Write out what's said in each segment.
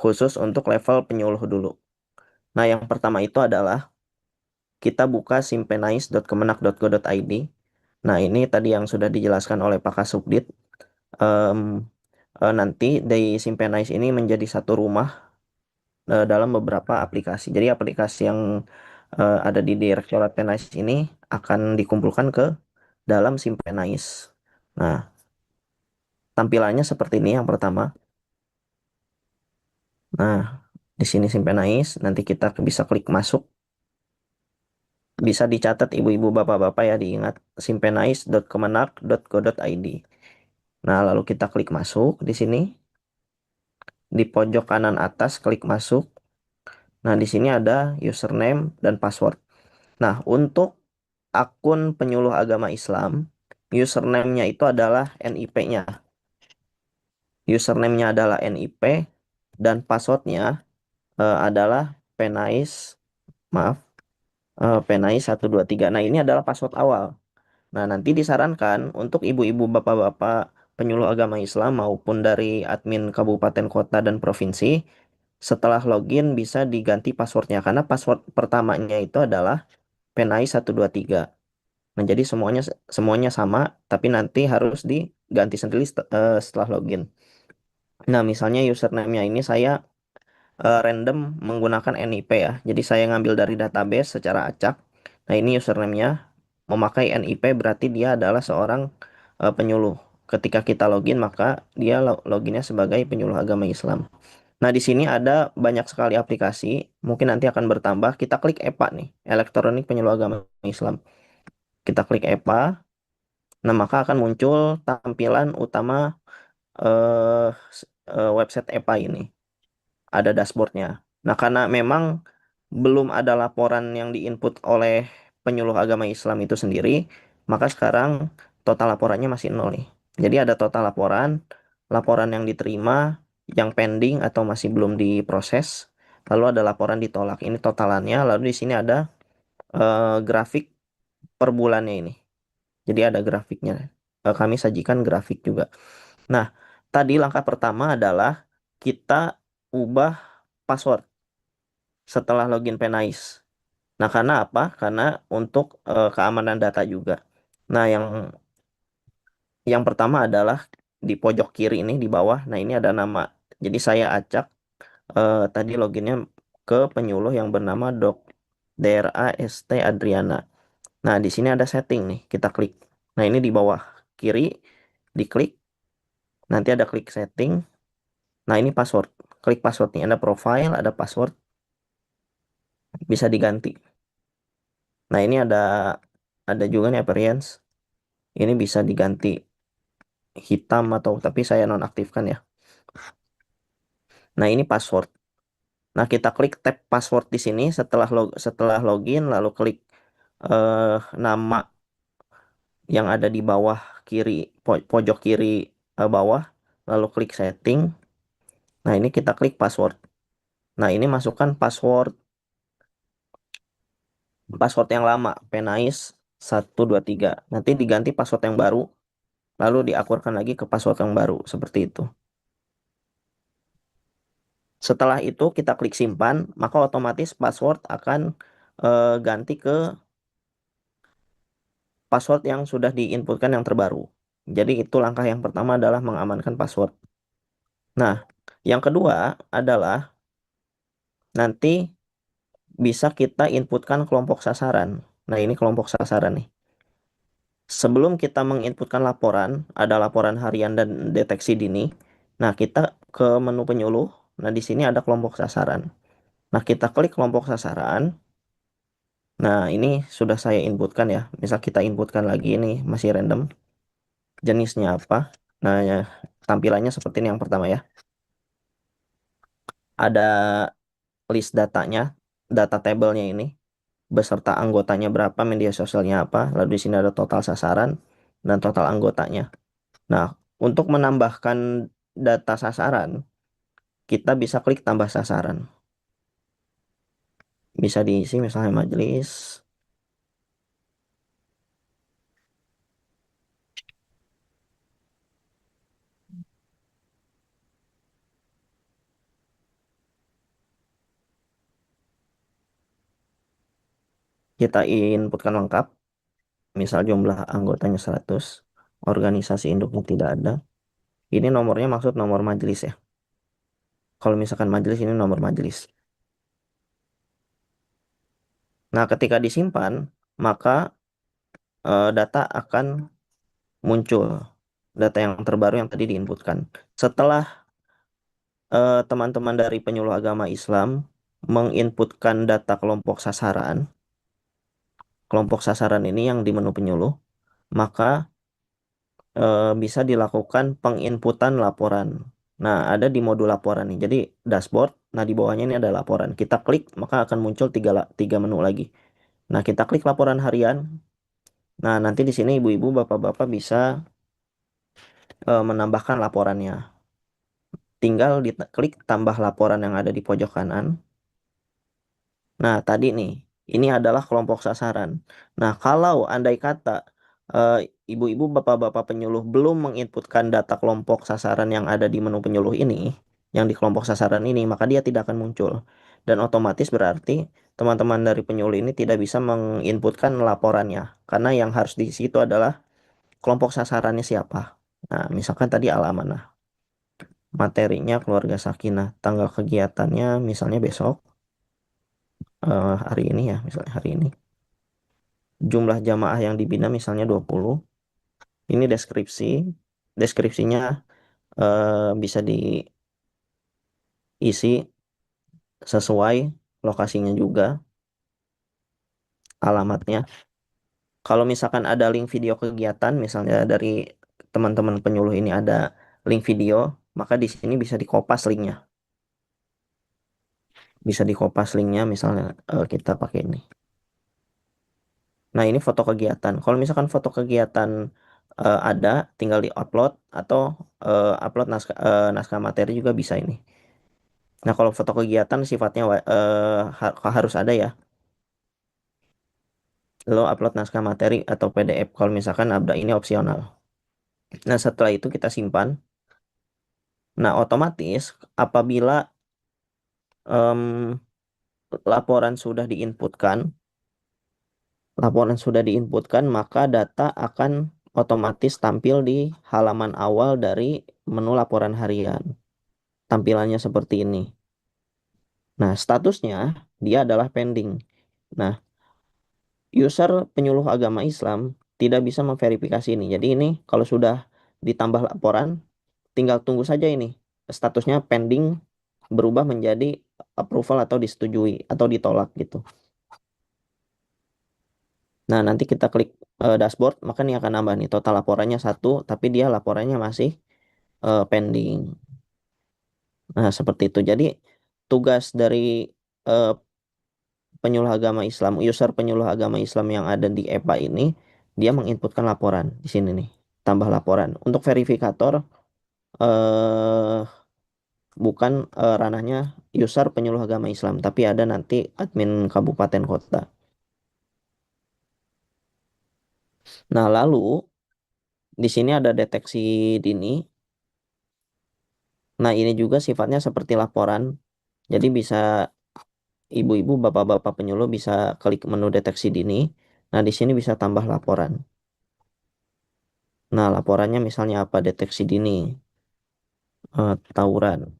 khusus untuk level penyuluh dulu. Nah, yang pertama itu adalah kita buka simpenais.kemenak.go.id. Nah, ini tadi yang sudah dijelaskan oleh Pak Kasubdit. Em, Nanti dari Simpenais ini menjadi satu rumah dalam beberapa aplikasi. Jadi aplikasi yang ada di Direktorat Penais ini akan dikumpulkan ke dalam Simpenais. Nah, tampilannya seperti ini yang pertama. Nah, di sini Simpenais, nanti kita bisa klik masuk. Bisa dicatat ibu-ibu bapak-bapak ya, diingat simpenais.kemenak.go.id. Nah, lalu kita klik masuk di sini. Di pojok kanan atas klik masuk. Nah, di sini ada username dan password. Nah, untuk akun penyuluh agama Islam, username-nya itu adalah NIP-nya. Username-nya adalah NIP dan password-nya adalah penais, maaf, penais 123. Nah, ini adalah password awal. Nah, nanti disarankan untuk ibu-ibu, bapak-bapak penyuluh agama Islam maupun dari admin kabupaten, kota, dan provinsi, setelah login bisa diganti passwordnya karena password pertamanya itu adalah penai 123. Nah, jadi semuanya semuanya sama, tapi nanti harus diganti sendiri setelah login. Nah, misalnya username-nya ini saya random menggunakan NIP ya. Jadi saya ngambil dari database secara acak. Nah, ini username-nya memakai NIP berarti dia adalah seorang penyuluh. Ketika kita login maka dia loginnya sebagai penyuluh agama Islam. Nah, di sini ada banyak sekali aplikasi, mungkin nanti akan bertambah. Kita klik EPA nih, Elektronik Penyuluh Agama Islam. Kita klik EPA, nah maka akan muncul tampilan utama website EPA ini. Ada dashboardnya. Nah, karena memang belum ada laporan yang diinput oleh penyuluh agama Islam itu sendiri, maka sekarang total laporannya masih nol nih. Jadi ada total laporan, laporan yang diterima, yang pending atau masih belum diproses, lalu ada laporan ditolak. Ini totalannya, lalu di sini ada grafik per bulannya ini. Jadi ada grafiknya. Kami sajikan grafik juga. Nah, tadi langkah pertama adalah kita ubah password setelah login Penais. Nah, karena apa? Karena untuk keamanan data juga. Nah, yang pertama adalah di pojok kiri ini di bawah. Nah, ini ada nama. Jadi saya acak tadi loginnya ke penyuluh yang bernama DRA ST Adriana. Nah, di sini ada setting nih. Kita klik. Nah, ini di bawah kiri diklik. Nanti ada klik setting. Nah, ini password. Klik password nih. Ada profile, ada password. Bisa diganti. Nah, ini ada juga nih appearance. Ini bisa diganti hitam atau tapi saya nonaktifkan ya. Nah, ini password. Nah, kita klik tab password di sini setelah login lalu klik eh, nama yang ada di bawah kiri pojok kiri bawah lalu klik setting. Nah, ini kita klik password. Nah, ini masukkan password yang lama, penais123. Nanti diganti password yang baru lalu diakurkan lagi ke password yang baru seperti itu. Setelah itu kita klik simpan, maka otomatis password akan ganti ke password yang sudah diinputkan yang terbaru. Jadi itu langkah yang pertama adalah mengamankan password. Nah, yang kedua adalah nanti bisa kita inputkan kelompok sasaran. Nah, ini kelompok sasaran nih. Sebelum kita menginputkan laporan, ada laporan harian dan deteksi dini. Nah, kita ke menu penyuluh. Nah, di sini ada kelompok sasaran. Nah, kita klik kelompok sasaran. Nah, ini sudah saya inputkan ya. Misal kita inputkan lagi ini masih random. Jenisnya apa? Nah, ya, tampilannya seperti ini yang pertama ya. Ada list datanya, data tabelnya ini, beserta anggotanya berapa, media sosialnya apa. Lalu di sini ada total sasaran dan total anggotanya. Nah, untuk menambahkan data sasaran, kita bisa klik tambah sasaran. Bisa diisi misalnya majelis. kita inputkan lengkap, misal jumlah anggotanya 100, organisasi induknya tidak ada. Ini nomornya maksud nomor majelis ya. Kalau misalkan majelis ini nomor majelis. Nah, ketika disimpan, maka data akan muncul, data yang terbaru yang tadi diinputkan. Setelah teman-teman dari penyuluh agama Islam menginputkan data kelompok sasaran ini yang di menu penyuluh, maka bisa dilakukan penginputan laporan. Nah, ada di modul laporan nih. Jadi dashboard. Nah, di bawahnya ini ada laporan. Kita klik, maka akan muncul tiga menu lagi. Nah, kita klik laporan harian. Nah, nanti di sini ibu-ibu, bapak-bapak bisa menambahkan laporannya. Tinggal diklik tambah laporan yang ada di pojok kanan. Nah, tadi nih, ini adalah kelompok sasaran. Nah, kalau andai kata eh, ibu-ibu, bapak-bapak penyuluh belum menginputkan data kelompok sasaran yang ada di menu penyuluh ini, yang di kelompok sasaran ini, maka dia tidak akan muncul. Dan otomatis berarti teman-teman dari penyuluh ini tidak bisa menginputkan laporannya, karena yang harus diisi itu adalah kelompok sasarannya siapa. Nah, misalkan tadi Al-Amanah, materinya keluarga Sakinah, tanggal kegiatannya misalnya besok, hari ini ya, misalnya hari ini. Jumlah jamaah yang dibina misalnya 20. Ini deskripsi. Deskripsinya bisa diisi sesuai lokasinya juga, alamatnya. Kalau misalkan ada link video kegiatan, misalnya dari teman-teman penyuluh ini ada link video, maka di sini bisa dikopas linknya. Bisa dikopas linknya, misalnya kita pakai ini. Nah, ini foto kegiatan. Kalau misalkan foto kegiatan ada, tinggal di-upload atau upload naskah materi juga bisa ini. Nah, kalau foto kegiatan sifatnya harus ada ya. Lo upload naskah materi atau PDF. Kalau misalkan ada ini opsional. Nah, setelah itu kita simpan. Nah, otomatis apabila em, laporan sudah diinputkan, maka data akan otomatis tampil di halaman awal dari menu laporan harian. Tampilannya seperti ini. Nah, statusnya dia adalah pending. Nah, user penyuluh agama Islam tidak bisa memverifikasi ini. Jadi ini kalau sudah ditambah laporan, tinggal tunggu saja ini. Statusnya pending berubah menjadi approval atau disetujui atau ditolak gitu. Nah, nanti kita klik dashboard, maka ini akan nambah nih total laporannya 1, tapi dia laporannya masih pending. Nah, seperti itu. Jadi tugas dari eh, penyuluh agama Islam, user penyuluh agama Islam yang ada di EPA ini, dia menginputkan laporan di sini nih, tambah laporan. Untuk verifikator, eh, bukan ranahnya user penyuluh agama Islam, tapi ada nanti admin kabupaten kota. Nah, lalu di sini ada deteksi dini. Nah, ini juga sifatnya seperti laporan. Jadi bisa ibu-ibu, bapak-bapak penyuluh bisa klik menu deteksi dini. Nah, di sini bisa tambah laporan. Nah, laporannya misalnya apa? Deteksi dini, tawuran.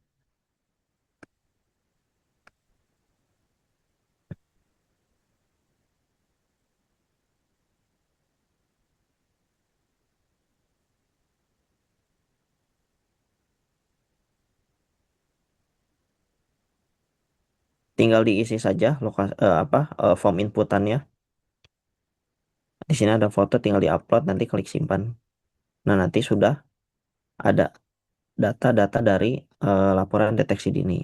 Tinggal diisi saja form inputannya. Di sini ada foto, tinggal diupload, nanti klik simpan. Nah, nanti sudah ada data-data dari laporan deteksi dini.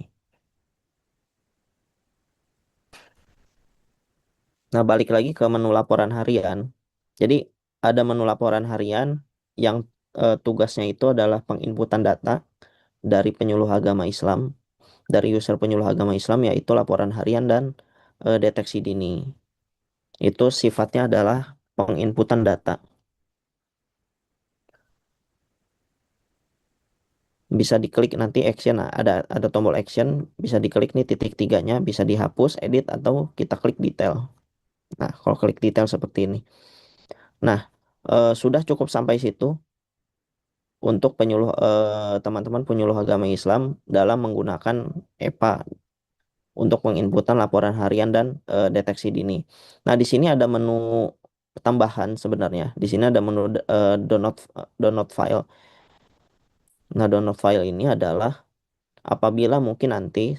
Nah, balik lagi ke menu laporan harian. Jadi, ada menu laporan harian yang tugasnya itu adalah penginputan data dari penyuluh agama Islam, dari user penyuluh agama Islam, yaitu laporan harian dan deteksi dini. Itu sifatnya adalah penginputan data. Bisa diklik nanti action. Nah, ada tombol action, bisa diklik nih titik tiganya, bisa dihapus, edit, atau kita klik detail. Nah, kalau klik detail seperti ini. Nah, sudah cukup sampai situ untuk teman-teman penyuluh agama Islam dalam menggunakan EPA untuk penginputan laporan harian dan deteksi dini. Nah, di sini ada menu tambahan sebenarnya. Di sini ada menu download file. Nah, download file ini adalah apabila mungkin nanti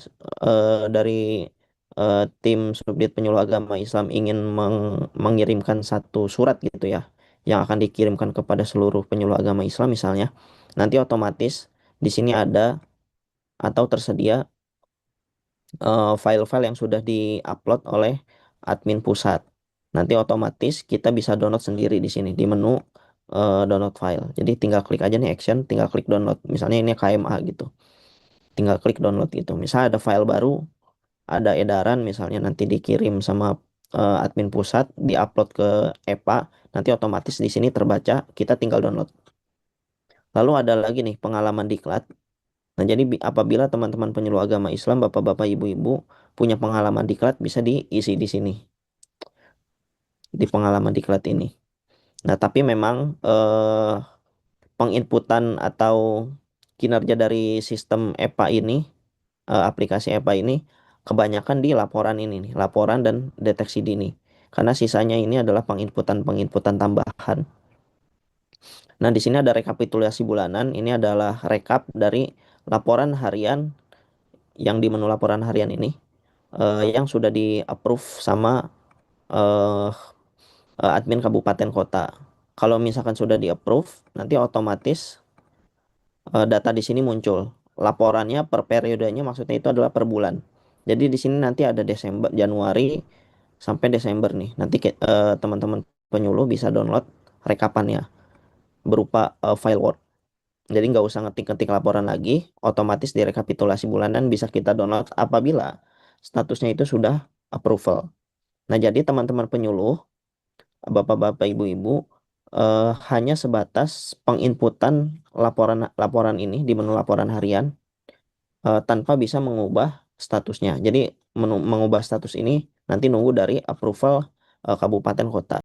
dari tim Subdit Penyuluh Agama Islam ingin mengirimkan satu surat gitu ya, yang akan dikirimkan kepada seluruh penyuluh agama Islam misalnya, nanti otomatis di sini ada atau tersedia file-file yang sudah diupload oleh admin pusat. Nanti otomatis kita bisa download sendiri di sini di menu download file. Jadi tinggal klik aja nih action, tinggal klik download. Misalnya ini KMA gitu. Tinggal klik download gitu. Misal ada file baru, ada edaran misalnya nanti dikirim sama admin pusat, diupload ke EPA, nanti otomatis di sini terbaca, kita tinggal download. Lalu ada lagi nih pengalaman diklat. Nah, jadi apabila teman-teman penyuluh agama Islam, bapak-bapak, ibu-ibu punya pengalaman diklat bisa diisi di sini, di pengalaman diklat ini. Nah, tapi memang penginputan atau kinerja dari sistem EPA ini, aplikasi EPA ini, kebanyakan di laporan ini nih, laporan dan deteksi dini. Karena sisanya ini adalah penginputan tambahan. Nah, di sini ada rekapitulasi bulanan. Ini adalah rekap dari laporan harian yang di menu laporan harian ini yang sudah di-approve sama eh, admin kabupaten kota. Kalau misalkan sudah di-approve, nanti otomatis data di sini muncul. Laporannya per periodenya maksudnya itu adalah per bulan. Jadi di sini nanti ada Desember, Januari sampai Desember nih. Nanti teman-teman penyuluh bisa download rekapannya berupa file Word. Jadi nggak usah ngetik-ngetik laporan lagi, otomatis di rekapitulasi bulanan bisa kita download apabila statusnya itu sudah approval. Nah, jadi teman-teman penyuluh, bapak-bapak, ibu-ibu, hanya sebatas penginputan laporan laporan ini di menu laporan harian tanpa bisa mengubah statusnya. Jadi mengubah status ini nanti nunggu dari approval kabupaten kota.